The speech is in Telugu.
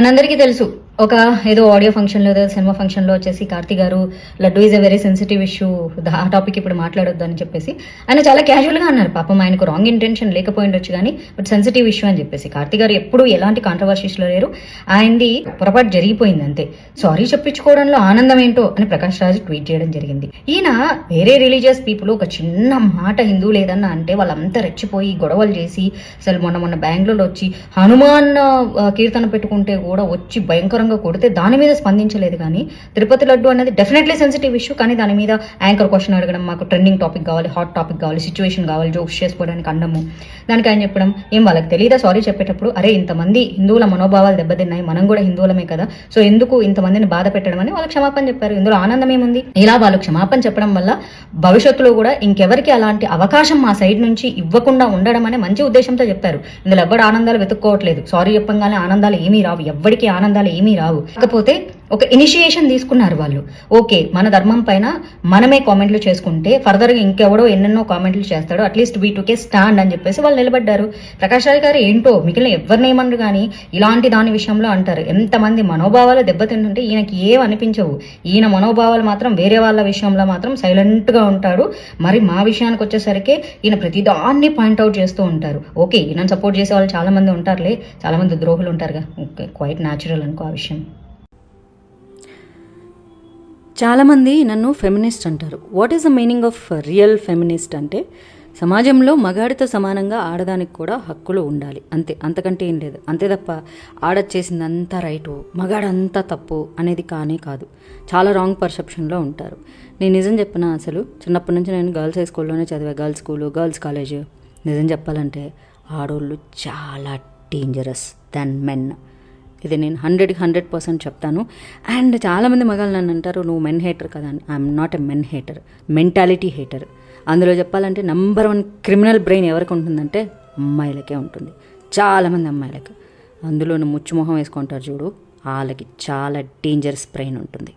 మనందరికీ తెలుసు ఒక ఏదో ఆడియో ఫంక్షన్లో ఏదో సినిమా ఫంక్షన్లో వచ్చేసి కార్తీ గారు laddu is a very sensitive issue, ఆ టాపిక్ ఇప్పుడు మాట్లాడొద్దు అని చెప్పేసి ఆయన చాలా క్యాజువల్గా అన్నారు. పాపం ఆయనకు రాంగ్ ఇంటెన్షన్ లేకపోయిండొచ్చు కానీ బట్ సెన్సిటివ్ ఇష్యూ అని చెప్పేసి. కార్తీ గారు ఎప్పుడు ఎలాంటి కాంట్రవర్సీస్లో లేరు, ఆయనది పొరపాటు జరిగిపోయింది అంతే. సారీ చెప్పించుకోవడంలో ఆనందం ఏంటో అని ప్రకాష్ రాజ్ ట్వీట్ చేయడం జరిగింది. ఈయన వేరే రిలీజియస్ పీపుల్ ఒక చిన్న మాట హిందూ లేదన్నా అంటే వాళ్ళంతా రెచ్చిపోయి గొడవలు చేసి, అసలు మొన్న బెంగళూరులో వచ్చి హనుమాన్ కీర్తన పెట్టుకుంటే కూడా వచ్చి భయంకరంగా కొడితే దాని మీద స్పందించలేదు. కానీ తిరుపతి లడ్డు అనేది డెఫినెట్లీ సెన్సిటివ్ ఇష్యూ, కానీ దాని మీద యాంకర్ క్వశ్చన్ అడగడం, మాకు ట్రెండింగ్ టాపిక్ కావాలి, హాట్ టాపిక్ కావాలి, సిచ్యువేషన్ కావాలి, జోక్స్ చేసుకోవడానికి అండము, దానికి ఆయన చెప్పడం ఏం వాళ్ళకి తెలియదా సారీ చెప్పేటప్పుడు? అరే ఇంతమంది హిందువుల మనోభావాలు దెబ్బతిన్నాయి, మనం కూడా హిందువులమే కదా, సో ఎందుకు ఇంతమందిని బాధ పెట్టడం అని వాళ్ళకి క్షమాపణ చెప్పారు. ఇందులో ఆనందం ఏముంది? ఇలా వాళ్ళు క్షమాపణ చెప్పడం వల్ల భవిష్యత్తులో కూడా ఇంకెవరికి అలాంటి అవకాశం మా సైడ్ నుంచి ఇవ్వకుండా ఉండడం అనే మంచి ఉద్దేశంతో చెప్పారు. ఇందులో ఎవ్వరు ఆనందాలు వెతుక్కోవట్లేదు. సారీ చెప్పంగానే ఆనందాలు ఏమీ రావు, ఎవ్వడికి ఆనందాలు ఏమీ రావు. కాకపోతే ఒక ఇనిషియేషన్ తీసుకున్నారు వాళ్ళు. ఓకే, మన ధర్మం పైన మనమే కామెంట్లు చేసుకుంటే ఫర్దర్గా ఇంకెవడో ఎన్నెన్నో కామెంట్లు చేస్తాడో, అట్లీస్ట్ వీటుకే స్టాండ్ అని చెప్పేసి వాళ్ళు నిలబడ్డారు. ప్రకాష్ రాజ్ గారు ఏంటో మిగిలిన ఎవరిని ఏమన్నారు కానీ ఇలాంటి దాని విషయంలో అంటారు. ఎంతమంది మనోభావాలు దెబ్బతింటుంటే ఈయనకి ఏం అనిపించవు. ఈయన మనోభావాలు మాత్రం వేరే వాళ్ళ విషయంలో మాత్రం సైలెంట్గా ఉంటాడు. మరి మా విషయానికి వచ్చేసరికి ఈయన ప్రతిదాన్ని పాయింట్అవుట్ చేస్తూ ఉంటారు. ఓకే, ఈయనను సపోర్ట్ చేసే వాళ్ళు చాలా మంది ఉంటారులే, చాలా మంది ద్రోహులు ఉంటారుగా, ఓకే క్వైట్ న్యాచురల్ అనుకో ఆ విషయం. చాలామంది నన్ను ఫెమినిస్ట్ అంటారు. What is the meaning of real feminist అంటే సమాజంలో మగాడితో సమానంగా ఆడదానికి కూడా హక్కులు ఉండాలి, అంతే, అంతకంటే ఏం లేదు. అంతే తప్ప ఆడచ్చేసిందంతా రైటు, మగాడంతా తప్పు అనేది కానే కాదు. చాలా రాంగ్ పర్సెప్షన్లో ఉంటారు. నేను నిజం చెప్పిన, అసలు చిన్నప్పటి నుంచి నేను గర్ల్స్ హై స్కూల్లోనే చదివా, గర్ల్స్ స్కూలు, గర్ల్స్ కాలేజ్. నిజం చెప్పాలంటే ఆడోళ్ళు చాలా డేంజరస్ దాన్ మెన్. ఇది నేను 100% చెప్తాను. అండ్ చాలామంది మగాళ్ళు నన్ను అంటారు నువ్వు మెన్ హేటర్ కదా అని. I'm not a men hater, mentality hater. అందులో చెప్పాలంటే నంబర్ 1 క్రిమినల్ బ్రెయిన్ ఎవరికి ఉంటుందంటే అమ్మాయిలకే ఉంటుంది, చాలామంది అమ్మాయిలకి. అందులో ముచ్చుమొహం వేసుకుంటారు చూడు, వాళ్ళకి చాలా డేంజరస్ బ్రెయిన్ ఉంటుంది.